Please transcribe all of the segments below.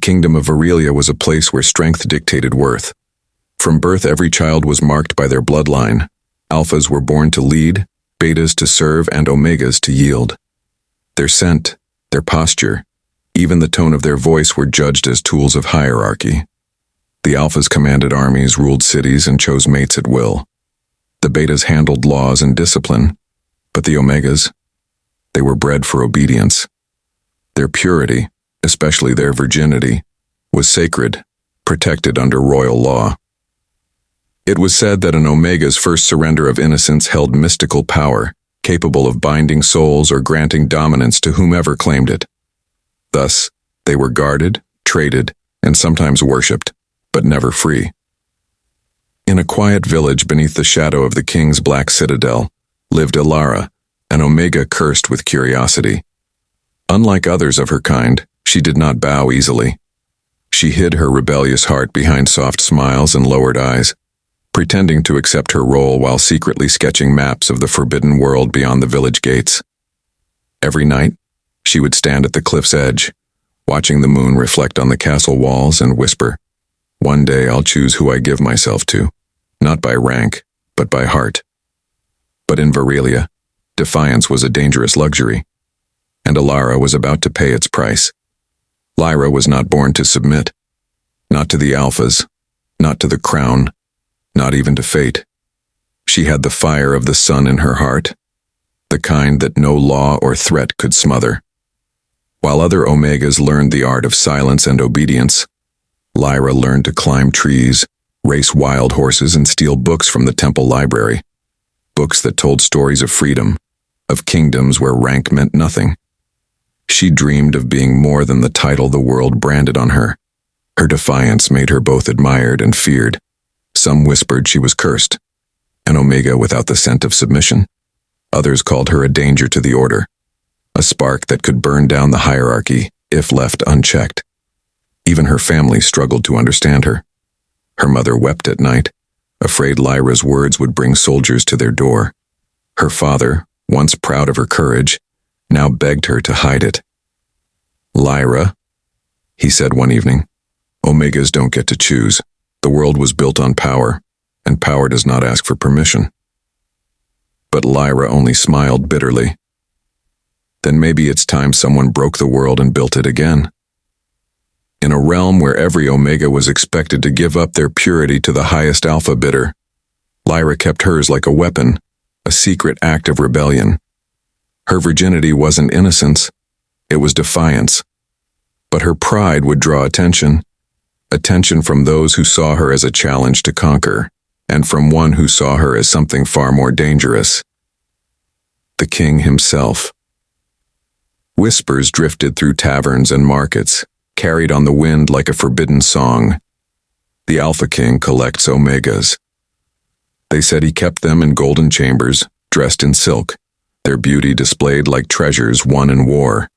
kingdom of Aurelia was a place where strength dictated worth. From birth, every child was marked by their bloodline. Alphas were born to lead, betas to serve, and omegas to yield. Their scent, their posture, even the tone of their voice were judged as tools of hierarchy. The alphas commanded armies, ruled cities, and chose mates at will. The betas handled laws and discipline, but the omegas, they were bred for obedience. Their purity, especially their virginity, was sacred, protected under royal law. It was said that an omega's first surrender of innocence held mystical power, capable of binding souls or granting dominance to whomever claimed it. Thus, they were guarded, traded, and sometimes worshipped, but never free. In a quiet village beneath the shadow of the king's black citadel, lived Ilara, an omega cursed with curiosity. Unlike others of her kind, she did not bow easily. She hid her rebellious heart behind soft smiles and lowered eyes, pretending to accept her role while secretly sketching maps of the forbidden world beyond the village gates. Every night, she would stand at the cliff's edge, watching the moon reflect on the castle walls and whisper, "One day I'll choose who I give myself to, not by rank, but by heart." But in Virelia, defiance was a dangerous luxury, and Ilara was about to pay its price. Lyra was not born to submit, not to the alphas, not to the crown, not even to fate. She had the fire of the sun in her heart, the kind that no law or threat could smother. While other omegas learned the art of silence and obedience, Lyra learned to climb trees, race wild horses, and steal books from the temple library. Books that told stories of freedom, of kingdoms where rank meant nothing. She dreamed of being more than the title the world branded on her. Her defiance made her both admired and feared. Some whispered she was cursed, an omega without the scent of submission. Others called her a danger to the order, a spark that could burn down the hierarchy if left unchecked. Even her family struggled to understand her. Her mother wept at night, afraid Lyra's words would bring soldiers to their door. Her father, once proud of her courage, now begged her to hide it. "Lyra," he said one evening, "omegas don't get to choose. The world was built on power, and power does not ask for permission." But Lyra only smiled bitterly. Then maybe it's time someone broke the world and built it again. In a realm where every omega was expected to give up their purity to the highest alpha bidder, Lyra kept hers like a weapon, a secret act of rebellion. Her virginity wasn't innocence, it was defiance. But her pride would draw attention from those who saw her as a challenge to conquer, and from one who saw her as something far more dangerous: the king himself. Whispers drifted through taverns and markets, carried on the wind like a forbidden song. The Alpha King collects omegas. They said he kept them in golden chambers, dressed in silk, their beauty displayed like treasures won in war.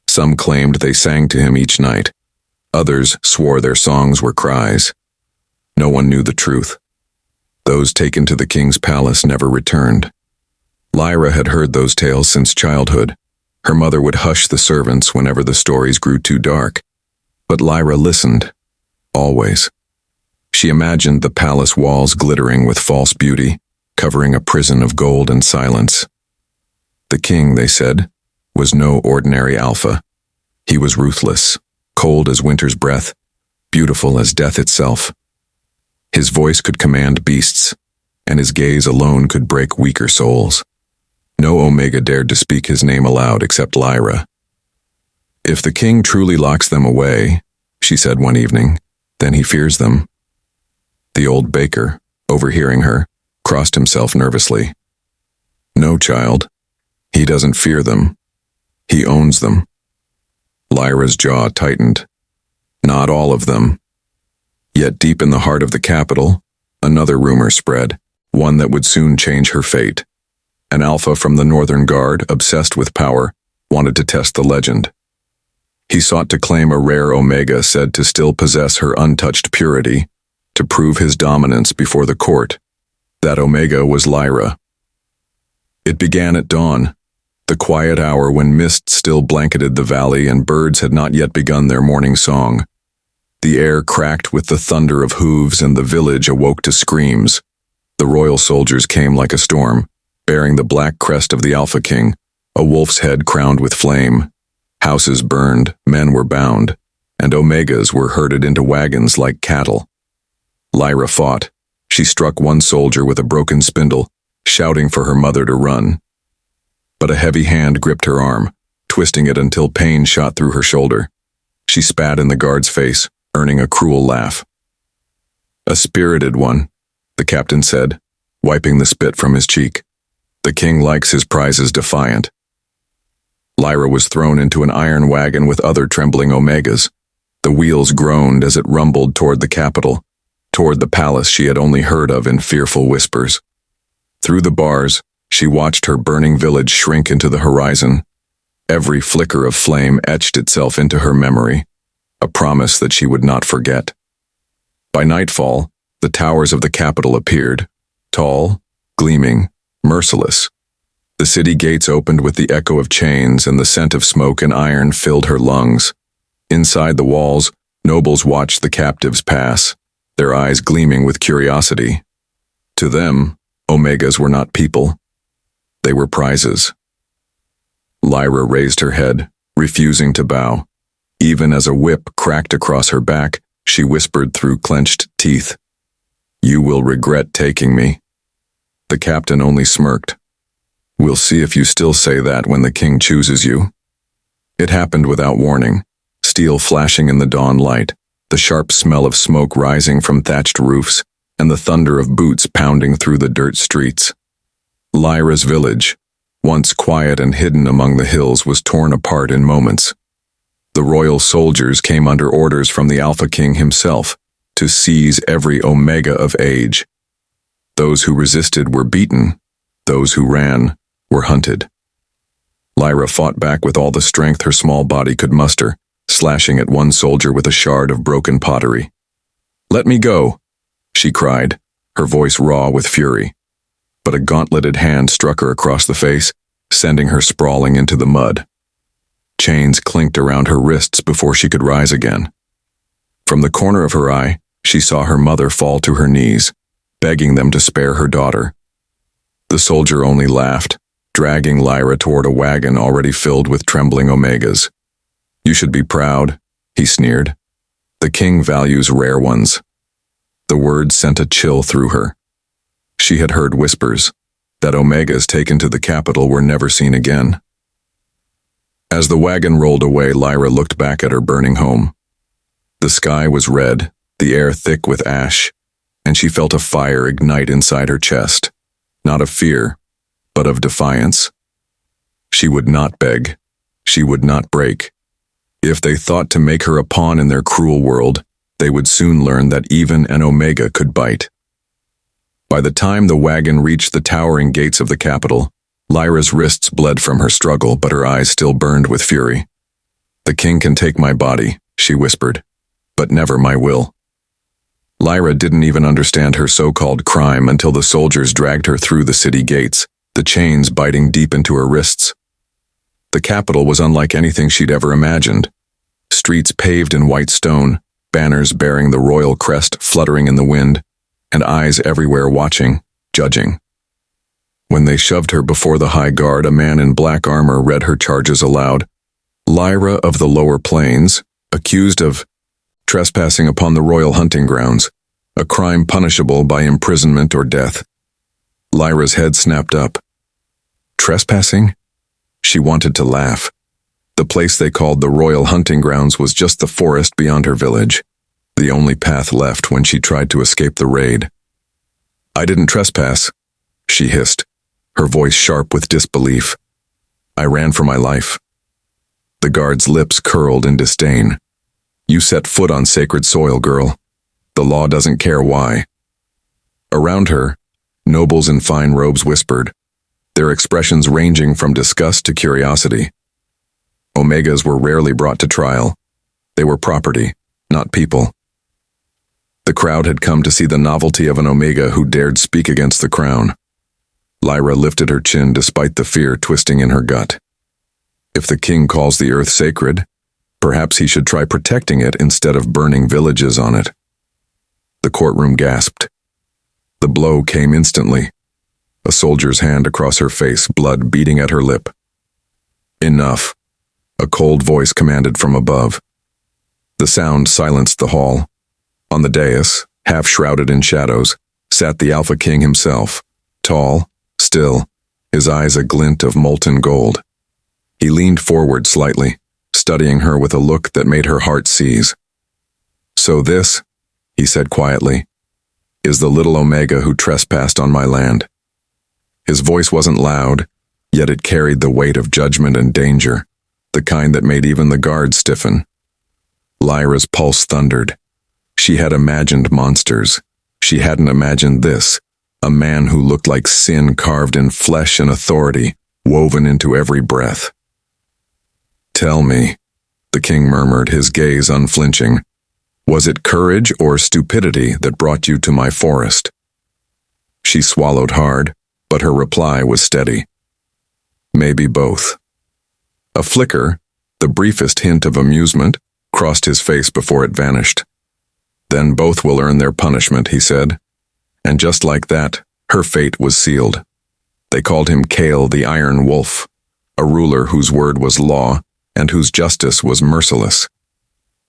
Some claimed they sang to him each night. Others swore their songs were cries. No one knew the truth. Those taken to the king's palace never returned. Lyra had heard those tales since childhood. Her mother would hush the servants whenever the stories grew too dark. But Lyra listened, always. She imagined the palace walls glittering with false beauty, covering a prison of gold and silence. The king, they said, was no ordinary alpha. He was ruthless, cold as winter's breath, beautiful as death itself. His voice could command beasts, and his gaze alone could break weaker souls. No omega dared to speak his name aloud except Lyra. "If the king truly locks them away," she said one evening, "then he fears them." The old baker, overhearing her, crossed himself nervously. "No, child. He doesn't fear them. He owns them." Lyra's jaw tightened. Not all of them. Yet deep in the heart of the capital, another rumor spread, one that would soon change her fate. An alpha from the Northern Guard, obsessed with power, wanted to test the legend. He sought to claim a rare omega said to still possess her untouched purity, to prove his dominance before the court. That omega was Lyra. It began at dawn, the quiet hour when mist still blanketed the valley and birds had not yet begun their morning song. The air cracked with the thunder of hooves and the village awoke to screams. The royal soldiers came like a storm, bearing the black crest of the Alpha King, a wolf's head crowned with flame. Houses burned, men were bound, and Omegas were herded into wagons like cattle. Lyra fought. She struck one soldier with a broken spindle, shouting for her mother to run. But a heavy hand gripped her arm, twisting it until pain shot through her shoulder. She spat in the guard's face, earning a cruel laugh. "A spirited one," the captain said, wiping the spit from his cheek. "The king likes his prizes defiant." Lyra was thrown into an iron wagon with other trembling Omegas. The wheels groaned as it rumbled toward the capital, toward the palace she had only heard of in fearful whispers. Through the bars, she watched her burning village shrink into the horizon. Every flicker of flame etched itself into her memory, a promise that she would not forget. By nightfall, the towers of the capital appeared, tall, gleaming, merciless. The city gates opened with the echo of chains, and the scent of smoke and iron filled her lungs. Inside the walls, nobles watched the captives pass, their eyes gleaming with curiosity. To them, Omegas were not people. They were prizes. Lyra raised her head, refusing to bow. Even as a whip cracked across her back, she whispered through clenched teeth, "You will regret taking me." The captain only smirked. "We'll see if you still say that when the king chooses you." It happened without warning, steel flashing in the dawn light, the sharp smell of smoke rising from thatched roofs, and the thunder of boots pounding through the dirt streets. Lyra's village, once quiet and hidden among the hills, was torn apart in moments. The royal soldiers came under orders from the Alpha King himself to seize every Omega of age. Those who resisted were beaten, those who ran were hunted. Lyra fought back with all the strength her small body could muster, slashing at one soldier with a shard of broken pottery. "Let me go," she cried, her voice raw with fury. But a gauntleted hand struck her across the face, sending her sprawling into the mud. Chains clinked around her wrists before she could rise again. From the corner of her eye, she saw her mother fall to her knees, begging them to spare her daughter. The soldier only laughed, dragging Lyra toward a wagon already filled with trembling Omegas. "You should be proud," he sneered. "The king values rare ones." The words sent a chill through her. She had heard whispers that Omegas taken to the capital were never seen again. As the wagon rolled away, Lyra looked back at her burning home. The sky was red, the air thick with ash, and she felt a fire ignite inside her chest, not of fear, but of defiance. She would not beg. She would not break. If they thought to make her a pawn in their cruel world, they would soon learn that even an Omega could bite. By the time the wagon reached the towering gates of the capital, Lyra's wrists bled from her struggle, but her eyes still burned with fury. "The king can take my body," she whispered, "but never my will." Lyra didn't even understand her so-called crime until the soldiers dragged her through the city gates, the chains biting deep into her wrists. The capital was unlike anything she'd ever imagined. Streets paved in white stone, banners bearing the royal crest fluttering in the wind, and eyes everywhere watching, judging. When they shoved her before the high guard, a man in black armor read her charges aloud. Lyra of the lower plains, accused of trespassing upon the royal hunting grounds, a crime punishable by imprisonment or death. Lyra's head snapped up. Trespassing? She wanted to laugh. The place they called the royal hunting grounds was just the forest beyond her village, the only path left when she tried to escape the raid. "I didn't trespass," she hissed, her voice sharp with disbelief. "I ran for my life." The guard's lips curled in disdain. "You set foot on sacred soil, girl. The law doesn't care why." Around her, nobles in fine robes whispered, their expressions ranging from disgust to curiosity. Omegas were rarely brought to trial. They were property, not people. The crowd had come to see the novelty of an Omega who dared speak against the crown. Lyra lifted her chin despite the fear twisting in her gut. If the king calls the earth sacred, Perhaps he should try protecting it instead of burning villages on it. The courtroom gasped. The blow came instantly. A soldier's hand across her face, blood beating at her lip. Enough, a cold voice commanded from above. The sound silenced the hall. On the dais, half shrouded in shadows, sat the Alpha King himself, tall, still, his eyes a glint of molten gold. He leaned forward slightly, studying her with a look that made her heart seize. "So this," he said quietly, "is the little Omega who trespassed on my land." His voice wasn't loud, yet it carried the weight of judgment and danger, the kind that made even the guards stiffen. Lyra's pulse thundered. She had imagined monsters. She hadn't imagined this, a man who looked like sin carved in flesh and authority, woven into every breath. "Tell me," the king murmured, his gaze unflinching, "was it courage or stupidity that brought you to my forest?" She swallowed hard, but her reply was steady. "Maybe both." A flicker, the briefest hint of amusement, crossed his face before it vanished. "Then both will earn their punishment," he said. And just like that, her fate was sealed. They called him Kale the Iron Wolf, a ruler whose word was law and whose justice was merciless.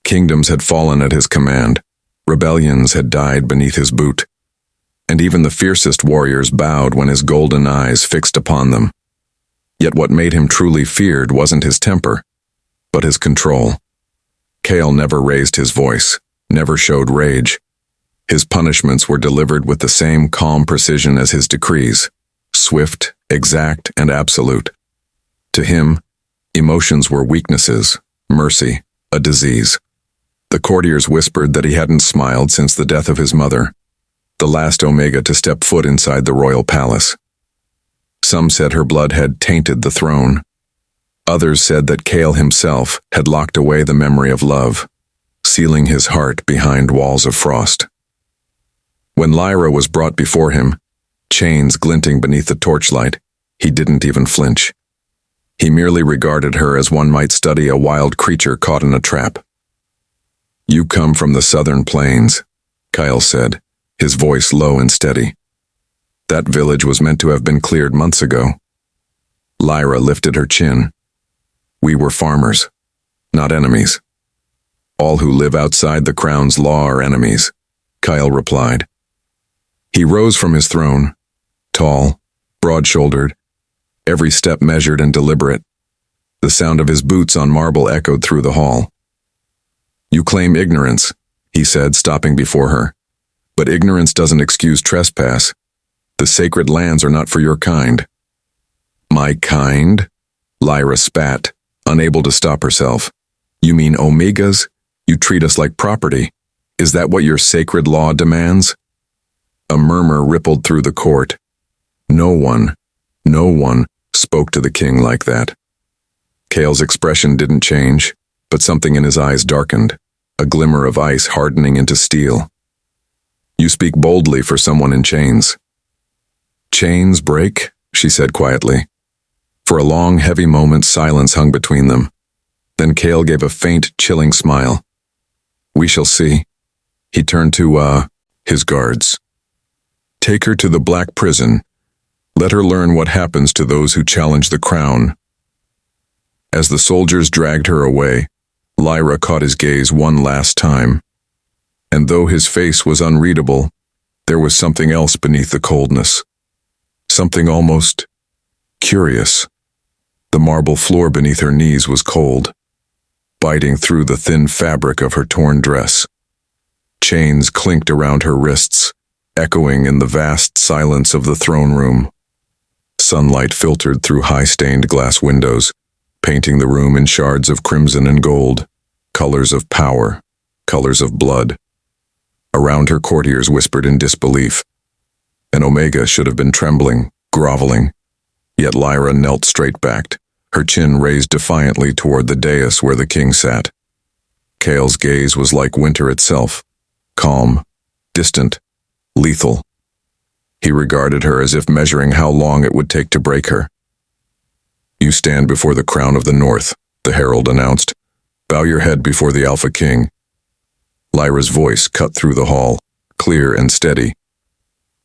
Kingdoms had fallen at his command, rebellions had died beneath his boot, and even the fiercest warriors bowed when his golden eyes fixed upon them. Yet what made him truly feared wasn't his temper, but his control. Kale never raised his voice, never showed rage. His punishments were delivered with the same calm precision as his decrees, swift, exact, and absolute. To him, emotions were weaknesses, mercy, a disease. The courtiers whispered that he hadn't smiled since the death of his mother, the last Omega to step foot inside the royal palace. Some said her blood had tainted the throne. Others said that Kale himself had locked away the memory of love, sealing his heart behind walls of frost. When Lyra was brought before him, chains glinting beneath the torchlight, he didn't even flinch. He merely regarded her as one might study a wild creature caught in a trap. "You come from the southern plains," Kyle said, his voice low and steady. "That village was meant to have been cleared months ago." Lyra lifted her chin. "We were farmers, not enemies." "All who live outside the crown's law are enemies," Kyle replied. He rose from his throne, tall, broad-shouldered, every step measured and deliberate. The sound of his boots on marble echoed through the hall. "You claim ignorance," he said, stopping before her. "But ignorance doesn't excuse trespass. The sacred lands are not for your kind." "My kind?" Lyra spat, unable to stop herself. "You mean Omegas? You treat us like property. Is that what your sacred law demands?" A murmur rippled through the court. No one spoke to the king like that. Kale's expression didn't change, but something in his eyes darkened, a glimmer of ice hardening into steel. "You speak boldly for someone in chains." "Chains break," she said quietly. For a long, heavy moment, silence hung between them. Then Kale gave a faint, chilling smile. "We shall see." He turned to, his guards. "Take her to the Black Prison. Let her learn what happens to those who challenge the crown." As the soldiers dragged her away, Lyra caught his gaze one last time. And though his face was unreadable, there was something else beneath the coldness. Something almost curious. The marble floor beneath her knees was cold, biting through the thin fabric of her torn dress. Chains clinked around her wrists, echoing in the vast silence of the throne room. Sunlight filtered through high-stained glass windows, painting the room in shards of crimson and gold, colors of power, colors of blood. Around her, courtiers whispered in disbelief. An Omega should have been trembling, groveling. Yet Lyra knelt straight-backed, her chin raised defiantly toward the dais where the king sat. Kale's gaze was like winter itself, calm, distant, lethal. He regarded her as if measuring how long it would take to break her. "You stand before the crown of the North," the herald announced. Bow your head before the Alpha King. Lyra's voice cut through the hall, clear and steady.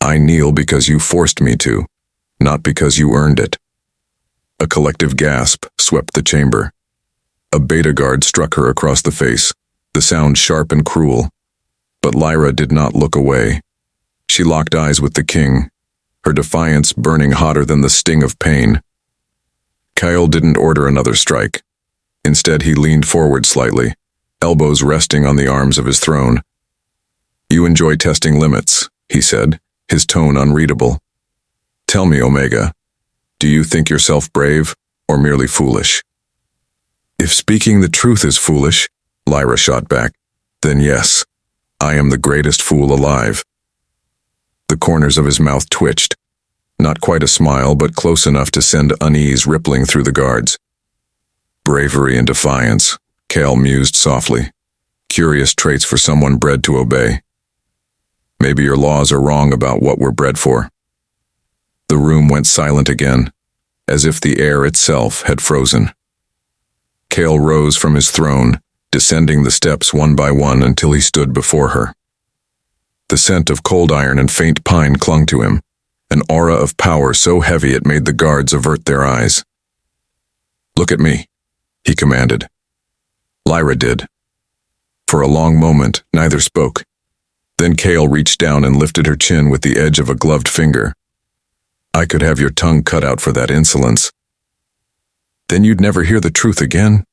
I kneel because you forced me to, not because you earned it. A collective gasp swept the chamber. A beta guard struck her across the face, the sound sharp and cruel. But Lyra did not look away. She locked eyes with the king, her defiance burning hotter than the sting of pain. Kyle didn't order another strike. Instead, he leaned forward slightly, elbows resting on the arms of his throne. You enjoy testing limits, he said, his tone unreadable. Tell me, Omega, do you think yourself brave or merely foolish? If speaking the truth is foolish, Lyra shot back, then yes, I am the greatest fool alive. The corners of his mouth twitched, not quite a smile, but close enough to send unease rippling through the guards. Bravery and defiance, Kale mused softly. Curious traits for someone bred to obey. Maybe your laws are wrong about what we're bred for. The room went silent again, as if the air itself had frozen. Kale rose from his throne, descending the steps one by one until he stood before her. The scent of cold iron and faint pine clung to him, an aura of power so heavy it made the guards avert their eyes. Look at me, he commanded. Lyra did. For a long moment, neither spoke. Then Kale reached down and lifted her chin with the edge of a gloved finger. I could have your tongue cut out for that insolence. Then you'd never hear the truth again,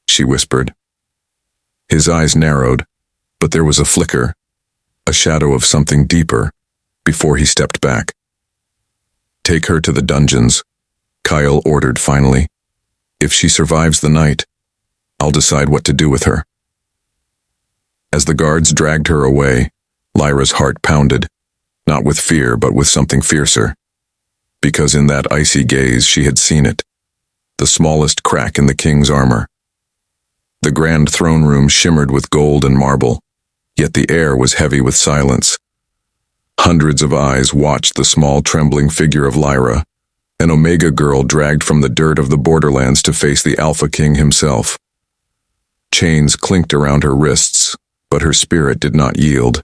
she whispered. His eyes narrowed, but there was a flicker, a shadow of something deeper, before he stepped back. Take her to the dungeons, Kyle ordered finally. If she survives the night, I'll decide what to do with her. As the guards dragged her away, Lyra's heart pounded, not with fear but with something fiercer. Because in that icy gaze she had seen it, the smallest crack in the king's armor. The grand throne room shimmered with gold and marble, yet the air was heavy with silence. Hundreds of eyes watched the small trembling figure of Lyra, an Omega girl dragged from the dirt of the borderlands to face the Alpha King himself. Chains clinked around her wrists, but her spirit did not yield.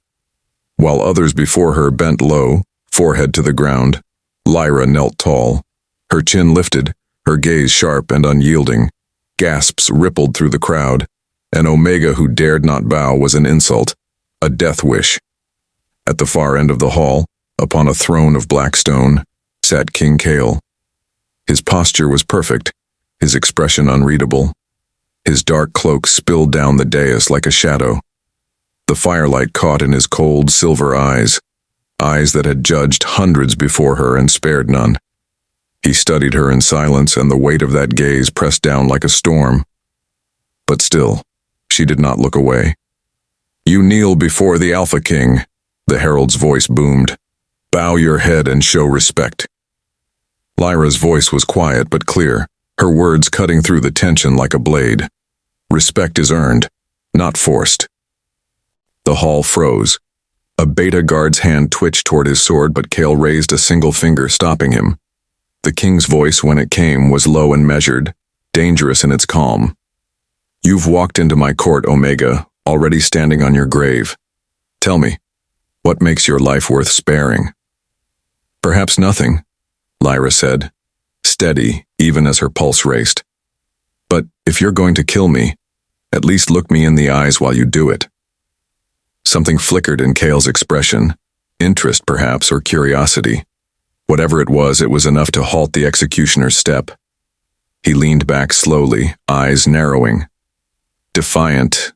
While others before her bent low, forehead to the ground, Lyra knelt tall, her chin lifted, her gaze sharp and unyielding. Gasps rippled through the crowd. An Omega who dared not bow was an insult, a death wish. At the far end of the hall, upon a throne of black stone, sat King Kale. His posture was perfect, his expression unreadable. His dark cloak spilled down the dais like a shadow. The firelight caught in his cold silver eyes, eyes that had judged hundreds before her and spared none. He studied her in silence, and the weight of that gaze pressed down like a storm. But still, she did not look away. You kneel before the Alpha King, the herald's voice boomed. Bow your head and show respect. Lyra's voice was quiet but clear, her words cutting through the tension like a blade. Respect is earned, not forced. The hall froze. A beta guard's hand twitched toward his sword, but Kale raised a single finger, stopping him. The king's voice, when it came, was low and measured, dangerous in its calm. You've walked into my court, Omega, already standing on your grave. Tell me, what makes your life worth sparing? Perhaps nothing, Lyra said, steady even as her pulse raced. But if you're going to kill me, at least look me in the eyes while you do it. Something flickered in Kale's expression, interest perhaps, or curiosity. Whatever it was enough to halt the executioner's step. He leaned back slowly, eyes narrowing. Defiant,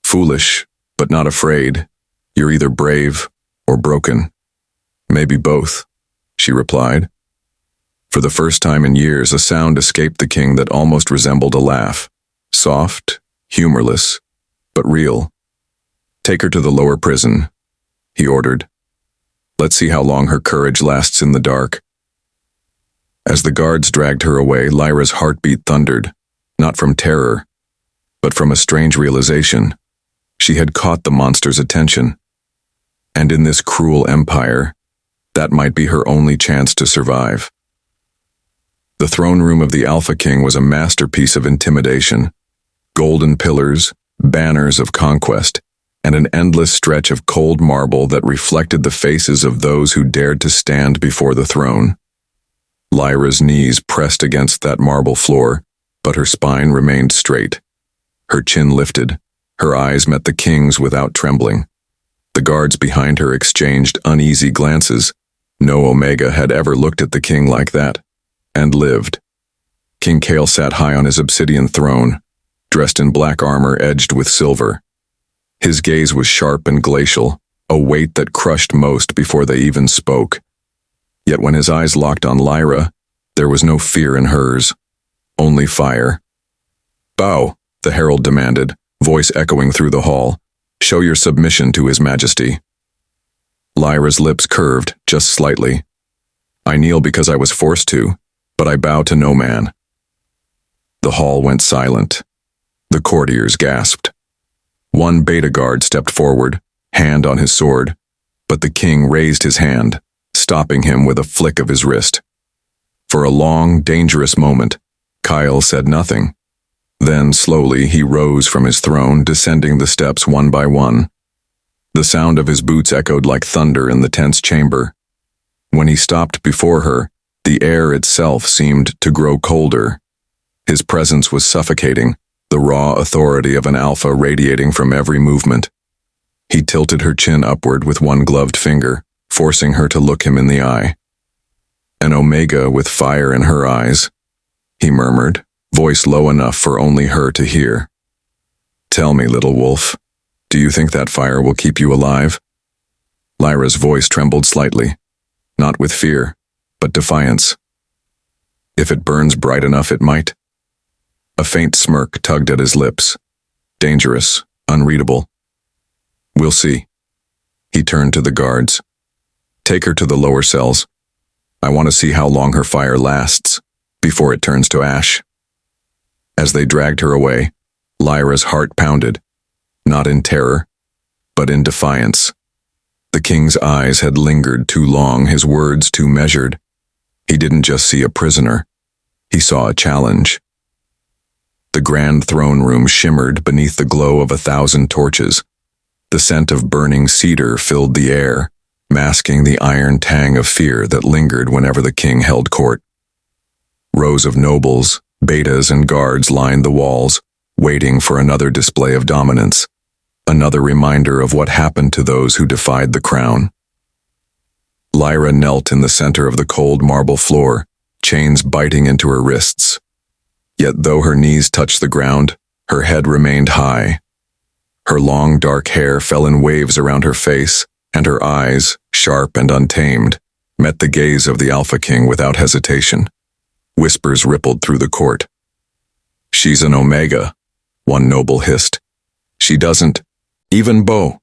foolish, but not afraid. You're either brave or broken. Maybe both, she replied. For the first time in years, a sound escaped the king that almost resembled a laugh. Soft, humorless, but real. Take her to the lower prison, he ordered. Let's see how long her courage lasts in the dark. As the guards dragged her away, Lyra's heartbeat thundered, not from terror, but from a strange realization. She had caught the monster's attention. And in this cruel empire, that might be her only chance to survive. The throne room of the Alpha King was a masterpiece of intimidation. golden pillars, banners of conquest, and an endless stretch of cold marble that reflected the faces of those who dared to stand before the throne. Lyra's knees pressed against that marble floor, but her spine remained straight. Her chin lifted, her eyes met the king's without trembling. The guards behind her exchanged uneasy glances. No Omega had ever looked at the king like that, and lived. King Kale sat high on his obsidian throne, dressed in black armor edged with silver. His gaze was sharp and glacial, a weight that crushed most before they even spoke. Yet when his eyes locked on Lyra, there was no fear in hers, only fire. "Bow," the herald demanded, voice echoing through the hall. "Show your submission to His Majesty." Lyra's lips curved, just slightly. "I kneel because I was forced to, but I bow to no man." The hall went silent. The courtiers gasped. One beta guard stepped forward, hand on his sword, but the king raised his hand, stopping him with a flick of his wrist. For a long, dangerous moment, Kyle said nothing. Then, slowly, he rose from his throne, descending the steps one by one. The sound of his boots echoed like thunder in the tense chamber. When he stopped before her, the air itself seemed to grow colder. His presence was suffocating, the raw authority of an alpha radiating from every movement. He tilted her chin upward with one gloved finger, forcing her to look him in the eye. "An Omega with fire in her eyes," he murmured, voice low enough for only her to hear. "Tell me, little wolf, do you think that fire will keep you alive?" Lyra's voice trembled slightly, not with fear, but defiance. "If it burns bright enough, it might." A faint smirk tugged at his lips. Dangerous, unreadable. "We'll see." He turned to the guards. "Take her to the lower cells. I want to see how long her fire lasts, before it turns to ash." As they dragged her away, Lyra's heart pounded, not in terror, but in defiance. The king's eyes had lingered too long, his words too measured. He didn't just see a prisoner. He saw a challenge. The grand throne room shimmered beneath the glow of 1,000 torches. The scent of burning cedar filled the air, masking the iron tang of fear that lingered whenever the king held court. Rows of nobles, betas, and guards lined the walls, waiting for another display of dominance, another reminder of what happened to those who defied the crown. Lyra knelt in the center of the cold marble floor, chains biting into her wrists. Yet though her knees touched the ground, her head remained high. Her long dark hair fell in waves around her face, and her eyes, sharp and untamed, met the gaze of the Alpha King without hesitation. Whispers rippled through the court. "She's an Omega," one noble hissed. "She doesn't even bow,"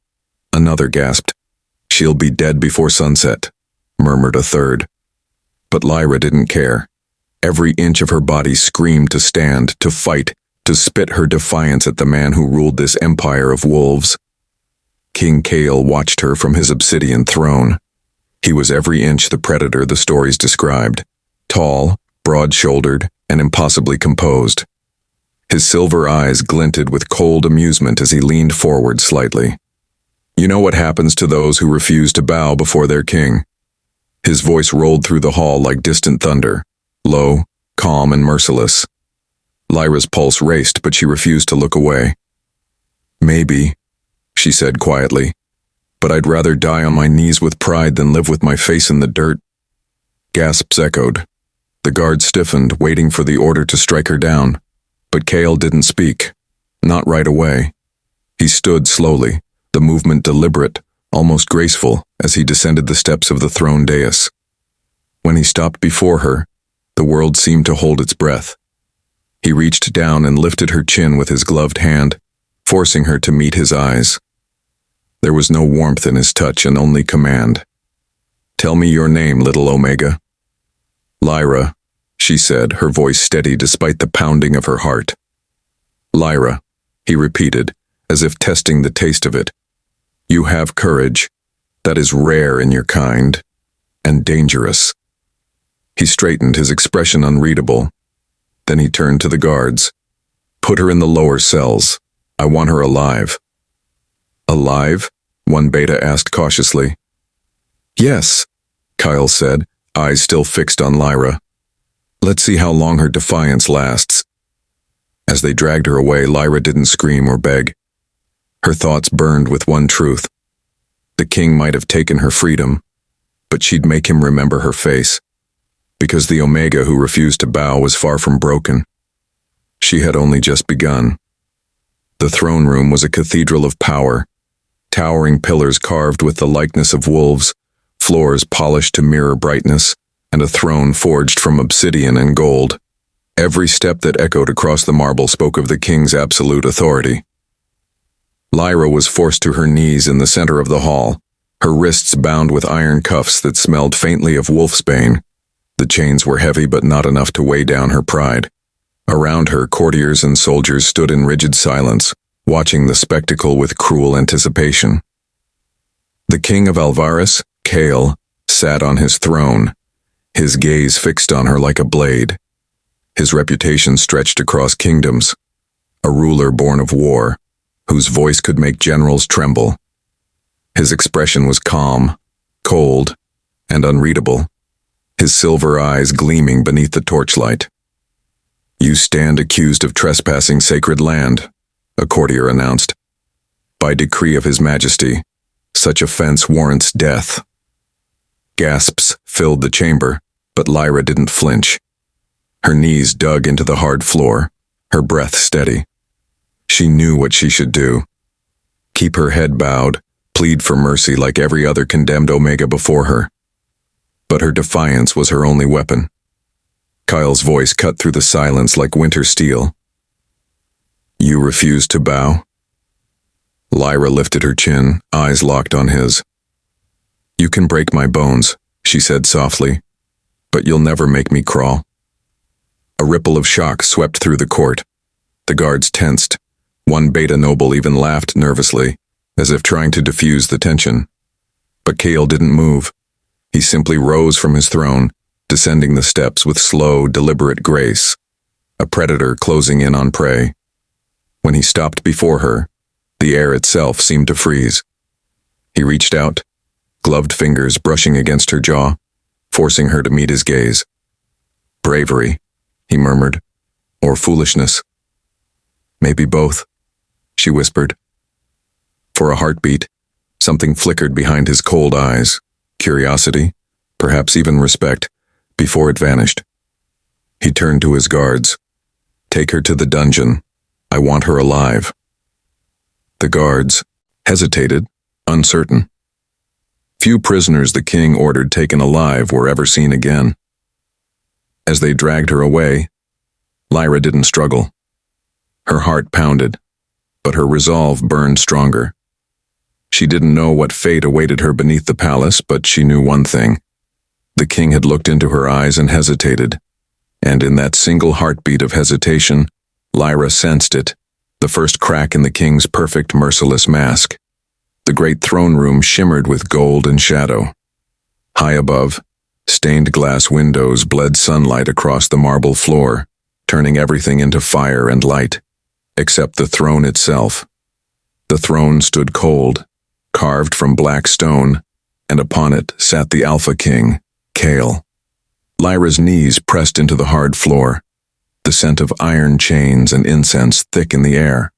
another gasped. "She'll be dead before sunset," murmured a third. But Lyra didn't care. Every inch of her body screamed to stand, to fight, to spit her defiance at the man who ruled this empire of wolves. King Kale watched her from his obsidian throne. He was every inch the predator the stories described, tall, broad-shouldered, and impossibly composed. His silver eyes glinted with cold amusement as he leaned forward slightly. "You know what happens to those who refuse to bow before their king?" His voice rolled through the hall like distant thunder, low, calm, and merciless. Lyra's pulse raced, but she refused to look away. "Maybe," she said quietly, "but I'd rather die on my knees with pride than live with my face in the dirt." Gasps echoed. The guard stiffened, waiting for the order to strike her down. But Kale didn't speak. Not right away. He stood slowly, the movement deliberate, almost graceful, as he descended the steps of the throne dais. When he stopped before her, the world seemed to hold its breath. He reached down and lifted her chin with his gloved hand, forcing her to meet his eyes. There was no warmth in his touch and only command. "Tell me your name, little Omega." "Lyra," she said, her voice steady despite the pounding of her heart. "Lyra," he repeated, as if testing the taste of it. "You have courage. That is rare in your kind, and dangerous." He straightened, his expression unreadable. Then he turned to the guards. Put her in the lower cells. I want her alive. Alive? One beta asked cautiously. Yes, Kyle said, eyes still fixed on Lyra. Let's see how long her defiance lasts. As they dragged her away, Lyra didn't scream or beg. Her thoughts burned with one truth. The king might have taken her freedom, but she'd make him remember her face, because the Omega who refused to bow was far from broken. She had only just begun. The throne room was a cathedral of power, towering pillars carved with the likeness of wolves, floors polished to mirror brightness, and a throne forged from obsidian and gold. Every step that echoed across the marble spoke of the king's absolute authority. Lyra was forced to her knees in the center of the hall, her wrists bound with iron cuffs that smelled faintly of wolfsbane. The chains were heavy but not enough to weigh down her pride. Around her, courtiers and soldiers stood in rigid silence, watching the spectacle with cruel anticipation. The king of Alvaris, Kale, sat on his throne, his gaze fixed on her like a blade. His reputation stretched across kingdoms, a ruler born of war, whose voice could make generals tremble. His expression was calm, cold, and unreadable, his silver eyes gleaming beneath the torchlight. You stand accused of trespassing sacred land, a courtier announced. By decree of His Majesty, such offense warrants death. Gasps filled the chamber, but Lyra didn't flinch. Her knees dug into the hard floor, her breath steady. She knew what she should do. Keep her head bowed, plead for mercy like every other condemned Omega before her. But her defiance was her only weapon. Kyle's voice cut through the silence like winter steel. You refuse to bow? Lyra lifted her chin, eyes locked on his. You can break my bones, she said softly, but you'll never make me crawl. A ripple of shock swept through the court. The guards tensed. One beta noble even laughed nervously, as if trying to diffuse the tension. But Kale didn't move. He simply rose from his throne, descending the steps with slow, deliberate grace, a predator closing in on prey. When he stopped before her, the air itself seemed to freeze. He reached out, gloved fingers brushing against her jaw, forcing her to meet his gaze. Bravery, he murmured, or foolishness. Maybe both, she whispered. For a heartbeat, something flickered behind his cold eyes, curiosity, perhaps even respect, before it vanished. He turned to his guards. Take her to the dungeon. I want her alive. The guards hesitated, uncertain. Few prisoners the king ordered taken alive were ever seen again. As they dragged her away, Lyra didn't struggle. Her heart pounded, but her resolve burned stronger. She didn't know what fate awaited her beneath the palace, but she knew one thing. The king had looked into her eyes and hesitated, and in that single heartbeat of hesitation, Lyra sensed it, the first crack in the king's perfect, merciless mask. The great throne room shimmered with gold and shadow. High above, stained glass windows bled sunlight across the marble floor, turning everything into fire and light, except the throne itself. The throne stood cold, carved from black stone, and upon it sat the Alpha King, Kale. Lyra's knees pressed into the hard floor, the scent of iron chains and incense thick in the air.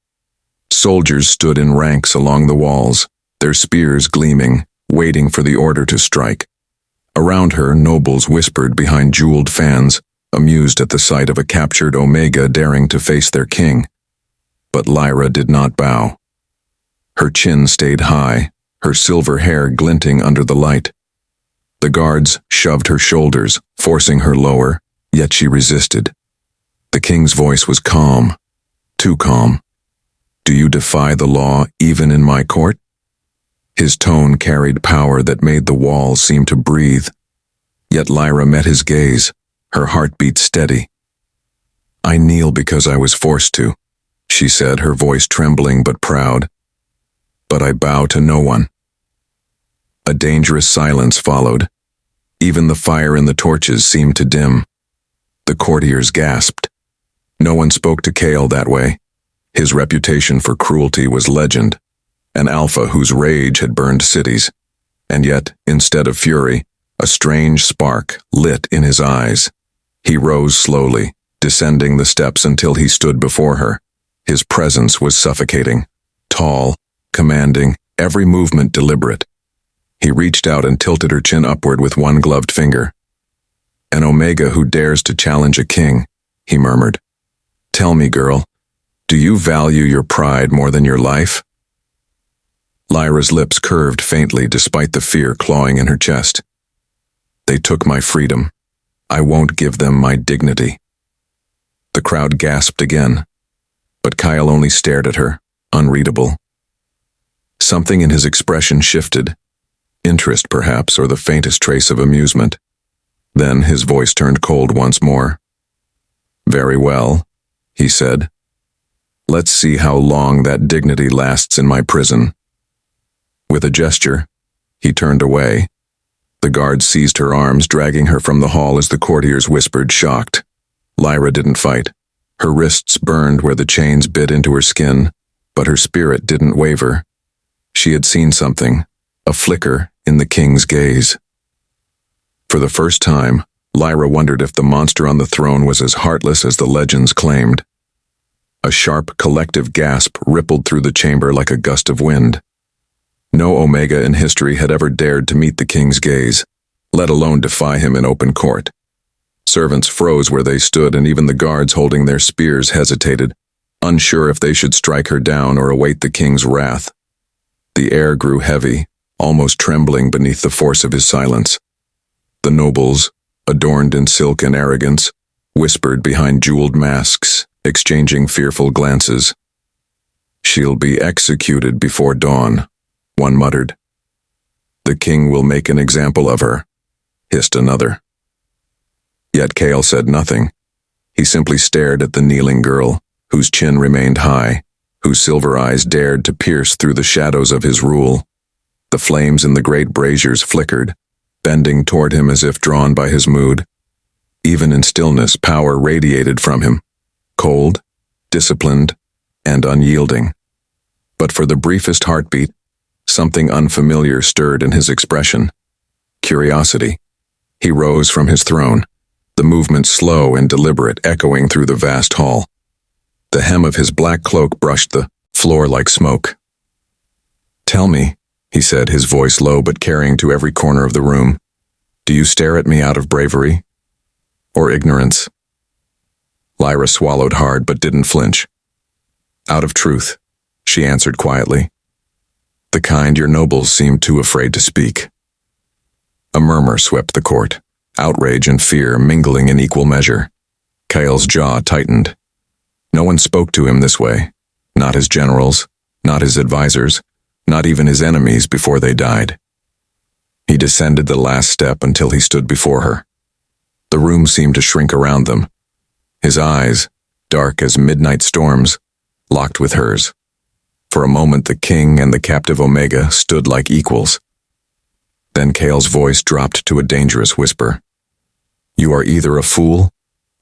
Soldiers stood in ranks along the walls, their spears gleaming, waiting for the order to strike. Around her, nobles whispered behind jeweled fans, amused at the sight of a captured Omega daring to face their king. But Lyra did not bow. Her chin stayed high, her silver hair glinting under the light. The guards shoved her shoulders, forcing her lower, yet she resisted. The king's voice was calm, too calm. Do you defy the law even in my court? His tone carried power that made the walls seem to breathe. Yet Lyra met his gaze, her heartbeat steady. I kneel because I was forced to, she said, her voice trembling but proud. But I bow to no one. A dangerous silence followed. Even the fire in the torches seemed to dim. The courtiers gasped. No one spoke to Kale that way. His reputation for cruelty was legend, an alpha whose rage had burned cities. And yet, instead of fury, a strange spark lit in his eyes. He rose slowly, descending the steps until he stood before her. His presence was suffocating, tall, commanding, every movement deliberate. He reached out and tilted her chin upward with one gloved finger. "An Omega who dares to challenge a king," he murmured. "Tell me, girl, do you value your pride more than your life?" Lyra's lips curved faintly despite the fear clawing in her chest. "They took my freedom. I won't give them my dignity." The crowd gasped again, but Kyle only stared at her, unreadable. Something in his expression shifted, interest perhaps, or the faintest trace of amusement. Then his voice turned cold once more. "Very well," he said. "Let's see how long that dignity lasts in my prison." With a gesture, he turned away. The guards seized her arms, dragging her from the hall as the courtiers whispered, shocked. Lyra didn't fight. Her wrists burned where the chains bit into her skin, but her spirit didn't waver. She had seen something, a flicker in the king's gaze. For the first time, Lyra wondered if the monster on the throne was as heartless as the legends claimed. A sharp, collective gasp rippled through the chamber like a gust of wind. No Omega in history had ever dared to meet the king's gaze, let alone defy him in open court. Servants froze where they stood, and even the guards holding their spears hesitated, unsure if they should strike her down or await the king's wrath. The air grew heavy, almost trembling beneath the force of his silence. The nobles, adorned in silk and arrogance, whispered behind jeweled masks, exchanging fearful glances. "She'll be executed before dawn," one muttered. "The king will make an example of her," hissed another. Yet Kale said nothing. He simply stared at the kneeling girl, whose chin remained high, whose silver eyes dared to pierce through the shadows of his rule. The flames in the great braziers flickered, bending toward him as if drawn by his mood. Even in stillness, power radiated from him, cold, disciplined, and unyielding. But for the briefest heartbeat, something unfamiliar stirred in his expression. Curiosity. He rose from his throne, the movement slow and deliberate, echoing through the vast hall. The hem of his black cloak brushed the floor like smoke. "Tell me," he said, his voice low but carrying to every corner of the room, "do you stare at me out of bravery? Or ignorance?" Lyra swallowed hard but didn't flinch. "Out of truth," she answered quietly. "The kind your nobles seemed too afraid to speak." A murmur swept the court, outrage and fear mingling in equal measure. Kale's jaw tightened. No one spoke to him this way. Not his generals, not his advisors, not even his enemies before they died. He descended the last step until he stood before her. The room seemed to shrink around them. His eyes, dark as midnight storms, locked with hers. For a moment the king and the captive Omega stood like equals. Then Kale's voice dropped to a dangerous whisper. "You are either a fool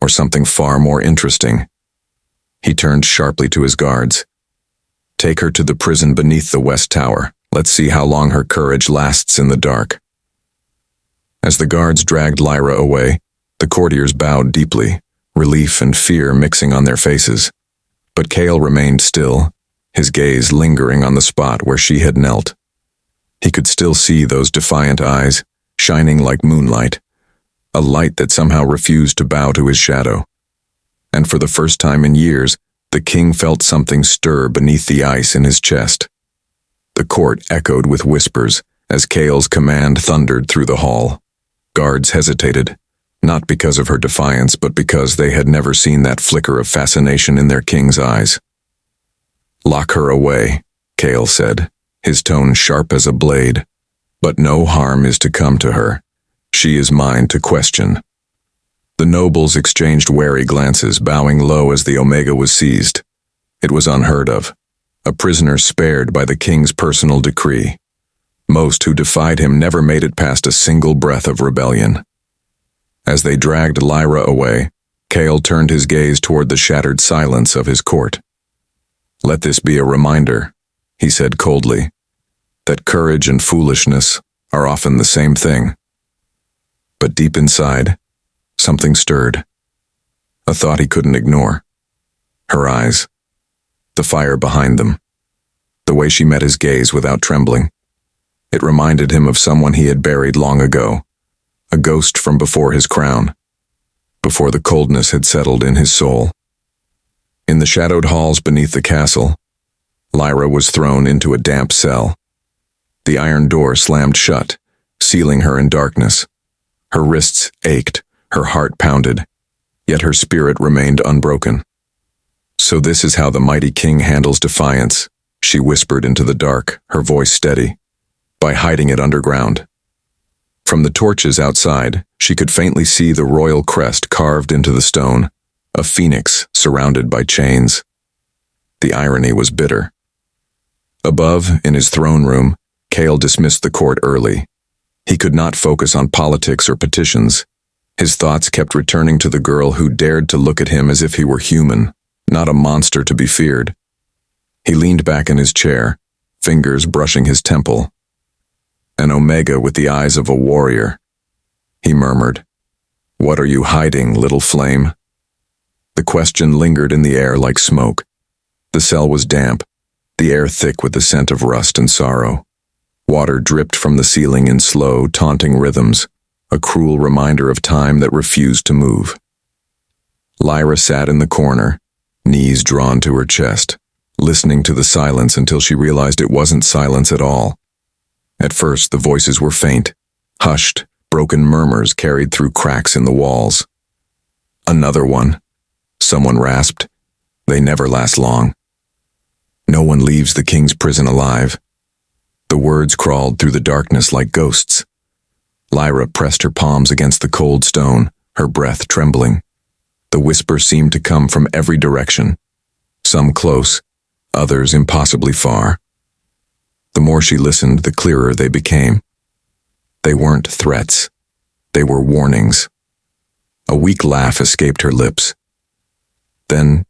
or something far more interesting." He turned sharply to his guards. "Take her to the prison beneath the West Tower. Let's see how long her courage lasts in the dark." As the guards dragged Lyra away, the courtiers bowed deeply, relief and fear mixing on their faces. But Kale remained still, his gaze lingering on the spot where she had knelt. He could still see those defiant eyes, shining like moonlight, a light that somehow refused to bow to his shadow. And for the first time in years, the king felt something stir beneath the ice in his chest. The court echoed with whispers as Kale's command thundered through the hall. Guards hesitated, not because of her defiance, but because they had never seen that flicker of fascination in their king's eyes. "Lock her away," Kale said, his tone sharp as a blade. "But no harm is to come to her. She is mine to question." The nobles exchanged wary glances, bowing low as the Omega was seized. It was unheard of. A prisoner spared by the king's personal decree. Most who defied him never made it past a single breath of rebellion. As they dragged Lyra away, Kale turned his gaze toward the shattered silence of his court. "Let this be a reminder," he said coldly, "that courage and foolishness are often the same thing." But deep inside, something stirred. A thought he couldn't ignore. Her eyes. The fire behind them. The way she met his gaze without trembling. It reminded him of someone he had buried long ago. A ghost from before his crown. Before the coldness had settled in his soul. In the shadowed halls beneath the castle, Lyra was thrown into a damp cell. The iron door slammed shut, sealing her in darkness. Her wrists ached, her heart pounded, yet her spirit remained unbroken. "So this is how the mighty king handles defiance," she whispered into the dark, her voice steady. "By hiding it underground." From the torches outside, she could faintly see the royal crest carved into the stone, a phoenix surrounded by chains. The irony was bitter. Above, in his throne room, Kale dismissed the court early. He could not focus on politics or petitions. His thoughts kept returning to the girl who dared to look at him as if he were human, not a monster to be feared. He leaned back in his chair, fingers brushing his temple. "An Omega with the eyes of a warrior," he murmured. "What are you hiding, little flame?" The question lingered in the air like smoke. The cell was damp, the air thick with the scent of rust and sorrow. Water dripped from the ceiling in slow, taunting rhythms, a cruel reminder of time that refused to move. Lyra sat in the corner, knees drawn to her chest, listening to the silence until she realized it wasn't silence at all. At first, the voices were faint, hushed, broken murmurs carried through cracks in the walls. "Another one," someone rasped. "They never last long. No one leaves the king's prison alive." The words crawled through the darkness like ghosts. Lyra pressed her palms against the cold stone, her breath trembling. The whisper seemed to come from every direction, some close, others impossibly far. The more she listened, the clearer they became. They weren't threats. They were warnings. A weak laugh escaped her lips. Then